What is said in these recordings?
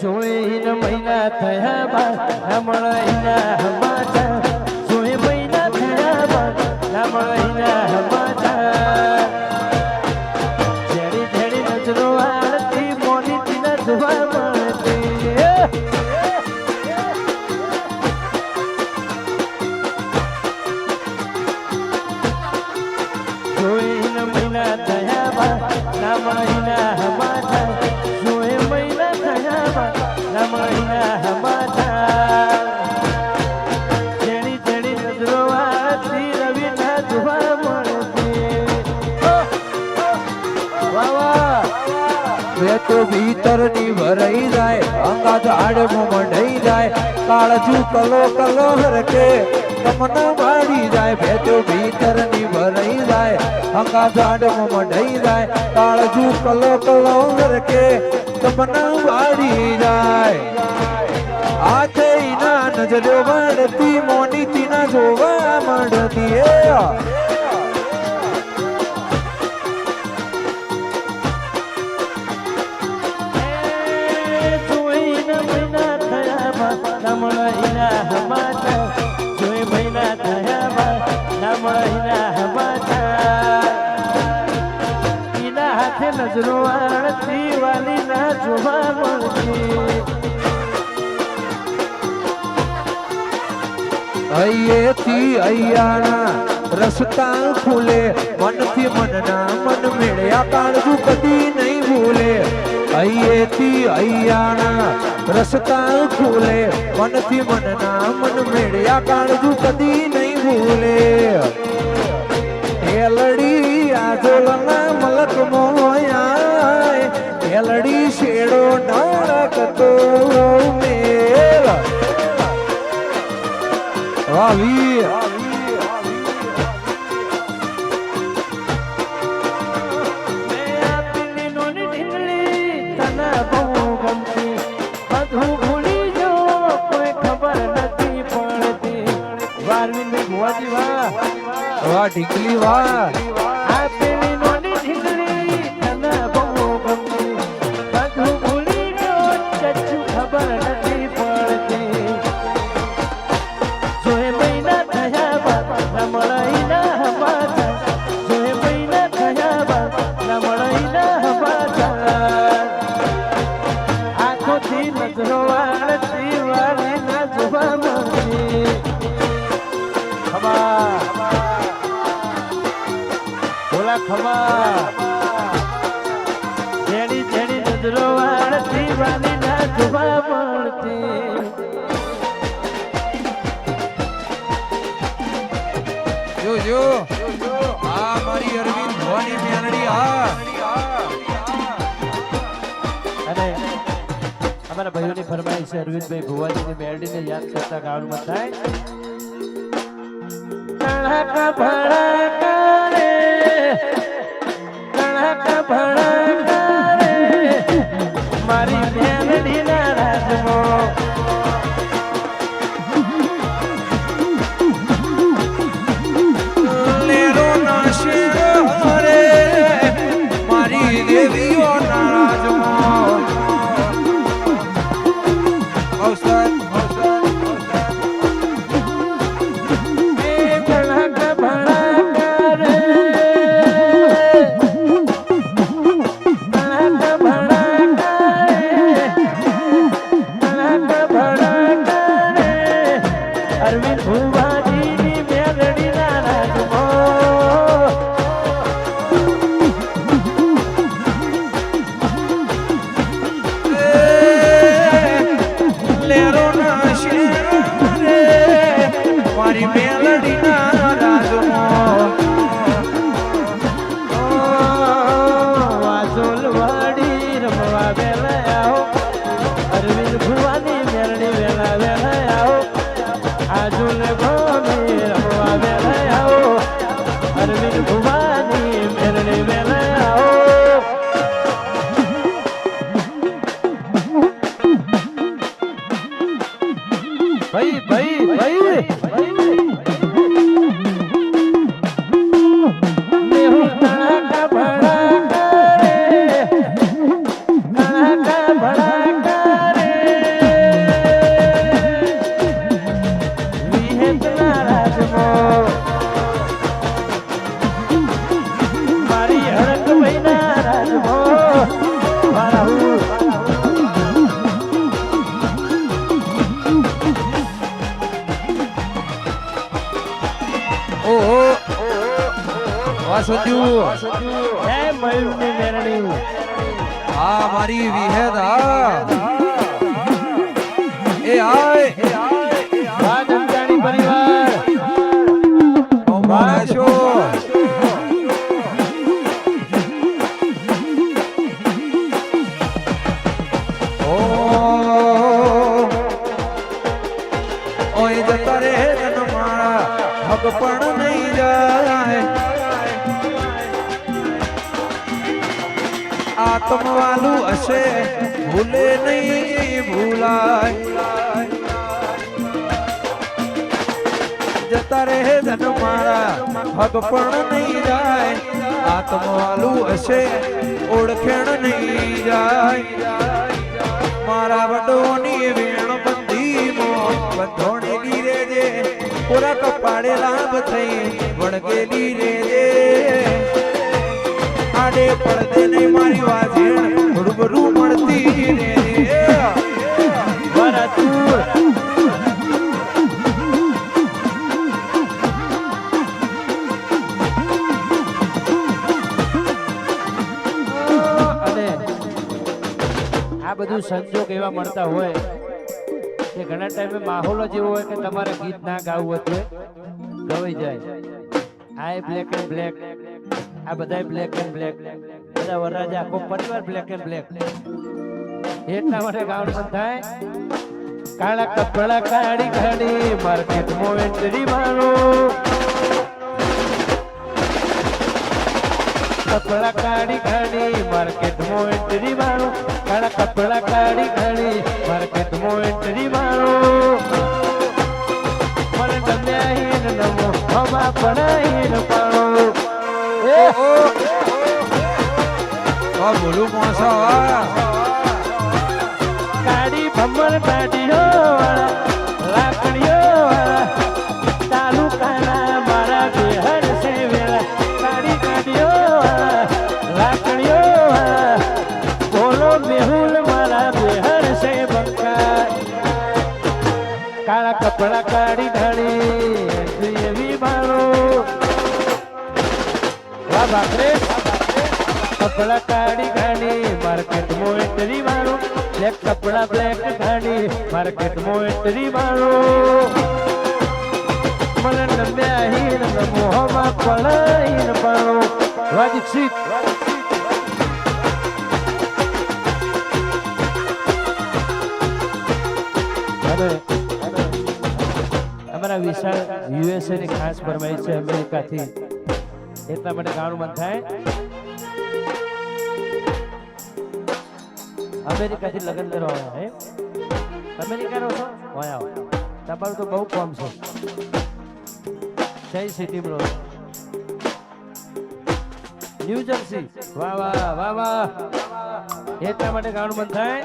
જોઈને મહિના થયા બાદ હમણાં હમાચા જોઈ મહિના થયા બાદ હમણાં હમાચા જેડી જેડી નજરો આરતી મોની તીના જોવા મળતી જોઈને મહિના થયા બાદ હમણાં હમાચા જોઈ મહિના થયા બાદ હમણાં હમાચા જેડી જેડી નજરો આરતી રવિ ના જોવા મળતી વાહ વાહ તો ભીતર ની ભરાઈ જાય અંગા ઝાડ મંડાઈ જાય કાળજુ કલો કલો હરકે તમને મારી જાય ભેતો ભીતર ની ભરાઈ જાય અંગા ઝાડ મંડાઈ જાય કાળજુ કલો કલો હરકે તમને મારી જાય આથે ના નજરો વળતી મોની તીના જોવા મળતી નજરો આરતી વાલી ના જોવા મળતી અહીંથી અહીંયાના રસ્તા ખુલે મનથી મનના મન મેળ્યા કાળજુ કદી નહીં ભૂલે અહીંથી અહીંયાના રસ્તા ખુલે મનથી મનના મન મેળ્યા કાળજુ કદી નહીં ભૂલે એલડી આજોલના મલક મોયા એલડી શેડો નાળકતો મેલ આવી વાહ ઢીકલી વાહ આ પેલી નોની ઢીકલી તને બહુ ગમતી બધું ભૂલી ગયો ચચ્ચુ ખબર નથી પડતી જોએ મહિના થયા બાદ રમણાઈના હમાચા જોએ મહિના થયા બાદ રમણાઈના હમાચા આંખોથી નજરો વાળતી વાળી ના જોવા મળતી ખમા જેડી જેડી નજરો વાળતી વાલી ના જોવા મળતી જો જો આ મારી અરવિંદ ભવાની મેલડી આ અને અમારા ભાઈઓની ફરમાઈશ છે અરવિંદભાઈ ભુવાજીની મેલડીને યાદ કરતા ગાવાનું મન થાય કણક ભળકા રે કણક ભળકા રે મારી મેલડી ના રાજમાં લેરો ના શેર રે મારી દેવીઓ ના રાજમાં અવસર સંજુ હે મયુરની મેરણી આ મારી વિહેદ હા એ આય વાહ જમતાણી પરિવાર માશો ઓય જતા રે તન મારા હક પણ નહીં જાય આત્મવાલું હશે ભૂલે નહીં ભૂલાય જતા રે ધન મારા હક પણ નહીં જાય આત્મવાલું હશે ઓળખેણ નહીં જાય મારા વડોની વીણ બંધી બંધોણેલી રેજે પૂરા કપાળે લાભ થઈ વળગેલી રેજે આડે પડદે નહીં મારી વાજેણ રૂબરૂ મળતી રેજે વરતુર આ બધું સંજોગ એવા મળતા હોય કે ઘણા ટાઈમે માહોલ જ એવો હોય કે તમારે ગીત ના ગાવું હતું ગવાઈ જાય આ બ્લેક એન્ડ બ્લેક આ બધા બ્લેક એન્ડ બ્લેક બધા વરરાજા આખો પરિવાર બ્લેક એન્ડ બ્લેક એટલા માટે ગાવાનું મન થાય કાળા કપડા કાઢી કાઢી માર્કેટમાં એન્ટ્રી મારો કપડા કાઢી કાઢી માર્કેટમાં એન્ટ્રી મારો કાળા કપડા કાઢી કાઢી માર્કેટમાં એન્ટ્રી મારો મને ગમ્યા હીન નમો હમા પડાહીન પાડો બોલું મોસા કાઢી ભમર કાઢીઓ વાળા લાકડીઓ વાળા તાલુકાના મારા બેહર છે વેળા કાઢી કાઢીઓ વાળા લાકડીઓ વાળા બોલો મેહુલ મારા બેહર છે બંકા કાળા કપડા કાઢી ઢાળી એવી મારો વાહ બાપરે કપડા કાઢી કાઢી માર્કેટમાં એન્ટ્રી મારો બ્લેક કપડા બ્લેક કાઢી માર્કેટમાં એન્ટ્રી મારો મને નમ્યા હીન મોહમાં પડાહીન પાડો વાહ દીક્ષિત અને અમારા વિશાળ યુએસએ ની ખાસ ફરમાઈ છે અમેરિકાથી એટલા માટે ગાવાનું મન થાય અમેરિકાથી લગ્ન કરવા આવ્યા હે અમેરિકાનો છો આવો તમારું તો બહુ કોમ છે કઈ સિટીમાં રહો ન્યૂ જર્સી વાહ વાહ વાહ વાહ એટલા માટે ગાવાનું મન થાય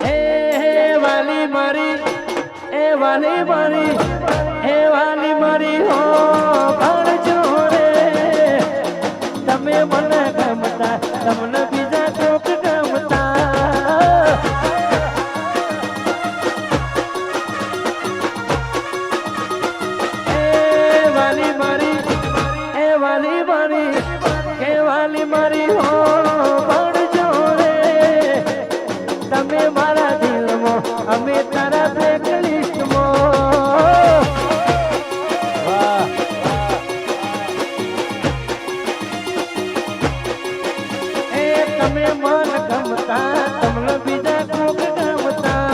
હે વાલી મારી એ વાલી મારી એ વાલી મારી હો ભણજો રે તમે મને ગમતા તમને બીજા કોક ગમતા એ વાલી મારી એ વાલી મારી એ વાલી મારી હો ભણજો રે તમે મારા દિલમાં અમે તારા બ્લેક લિસ્ટમાં વાહ એ તમે મન ગમતા તમને બીજા કોક ગમતા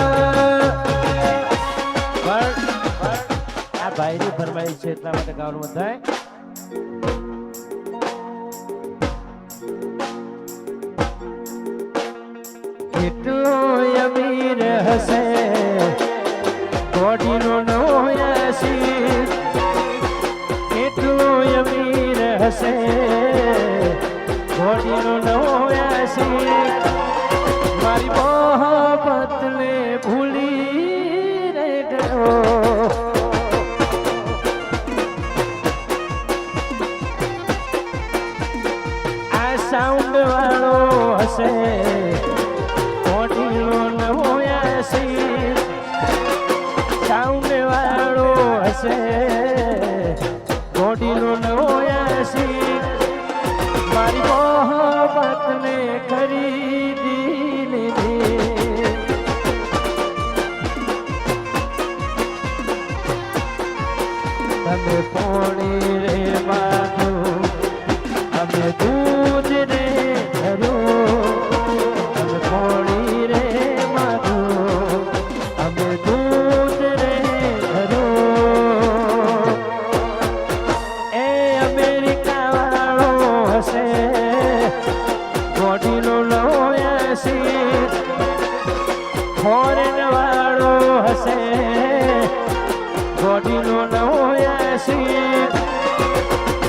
આ ભાઈની ફરમાઈશ છે એટલા માટે ગાવાનું મન થાય કેટલો અમીર હશે કોડીનો નોયાસી કેટલો અમીર હશે કોડીનો નોયાસી મારી મોહબ્બતને ભૂલી રે ગયો આ સાઉન્ડ વાળો હશે સાઉન્ડ વાળો હશે ગોડીનો નવો યાસી ફોરેન વાળો હશે બોડીનો નવો એસી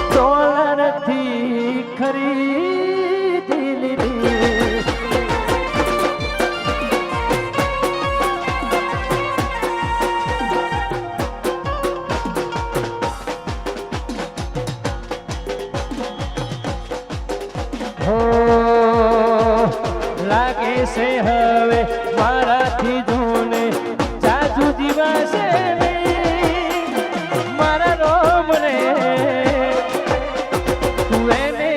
ડોલરથી ખરીદી લીધી હો લાગે છે હવે મારાથી જોને જાજુ દિવસે મારા રોમ રે તું એને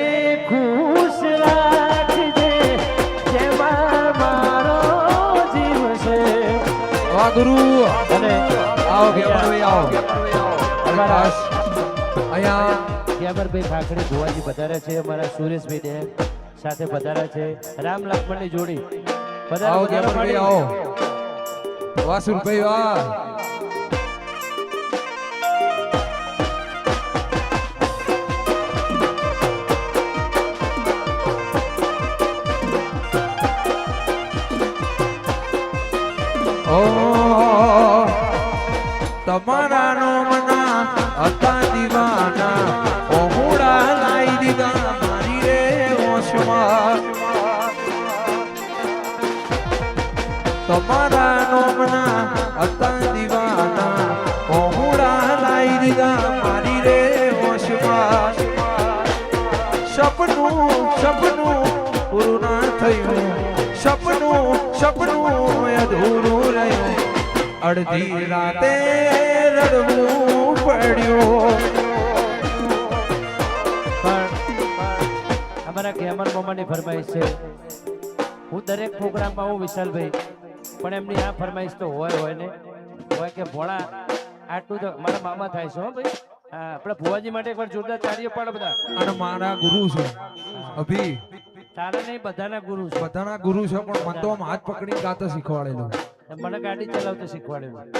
ખુશ રાખજે જેમાં મારો જીવ છે વાહ ગુરુ અને આવો ભાઈ આવો અમારા અહીંયા કેમરભાઈ ખાખડી ભુવાજી પધાર્યા છે અમારા સુરેશભાઈ ડેમ સાથે પધાર્યા છે રામ લક્ષ્મણની જોડી આવો પધારો ભાઈ આવો વાસુરભાઈ વાહ તમારા નો મના હતા દીવાના ઓહુડા લાઈ દીધા મારી રે ઓશમાં તમારા નો મના હતા દીવાના ઓહુડા લાઈ દીધા મારી રે ઓશમાં સપનું પૂરું ના થયું સપનું અધૂરું રહ્યું અડધી રાતે રડવું પડ્યું પણ અમારા ગેમર મોમાની ફરમાઈશ છે હું દરેક પ્રોગ્રામમાં હું વિશાલભાઈ પણ એમની આ ફરમાઈશ તો હોય ને હોય કે ભોળા આટલું તો મારા મામા થાય છે હો ભાઈ હા આપણે ભુવાજી માટે એકવાર જોરદાર તાળીઓ પાડો બધા અને મારા ગુરુ છે અભી તારા નહીં બધાના ગુરુ છે બધાના ગુરુ છે પણ મને તો આમ હાથ પકડીને ગાતા શીખવાડેલું મને ગાડી ચલાવતા શીખવાડેલું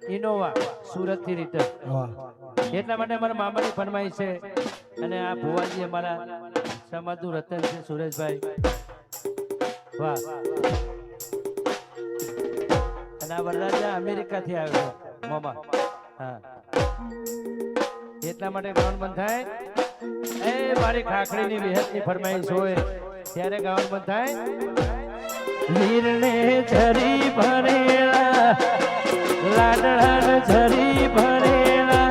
ઇનોવા સુરત થી રિટર્ન વાહ એટલા માટે અમારા મામાની ફરમાઈશ છે અને આ ભુવાજી અમારા સમાજનું રતન છે સુરેશભાઈ વાહ અને આ વરરાજા અમેરિકા થી આવ્યો છે મામા હા એટલા માટે ગાવાનું મન થાય એ મારી ખાખડીની વિહતની ફરમાઈશ હોય ત્યારે ગાવાનું મન થાય વીરને ઝરી ભરેલા લાડળાને ઝરી ભરેલા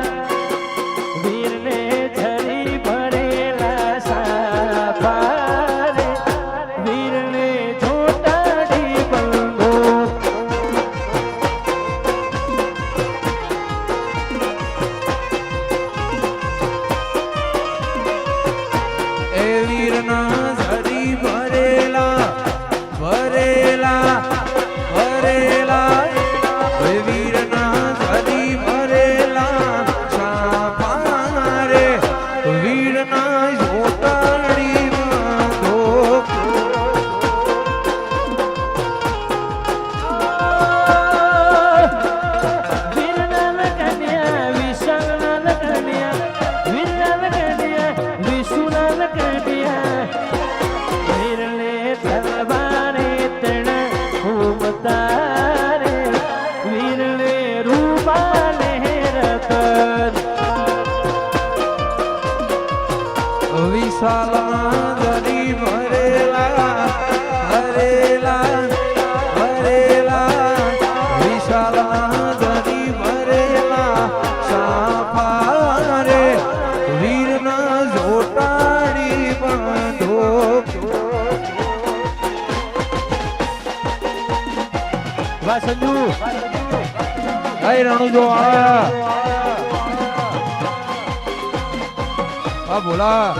વીરને ઝરી ભરેલા સાફારે વીરને છોટાડી બંધો એ વીરના ઝરી ભરેલા ભરેલા ભરેલા એ વીરના ઝરી ભરેલા સાફારે વીરના જોતાડી બાંધો વીરના કન્યા વિશાલના કન્યા વીરના કન્યા વિશુના કન્યા વીરને તલવારે તણ ઉમતારે વીરને રૂપાલે રતન વિશાલના ઝરી ભરેલા ભરેલા ભરેલા વિશાલના ઝરી ભરેલા સાફારે વીરના જોટાડી બાંધો વાહ સંજુ હે રણુજો આ બોલા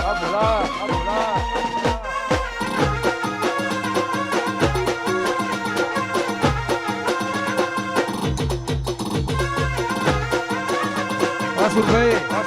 વાસુભાઈ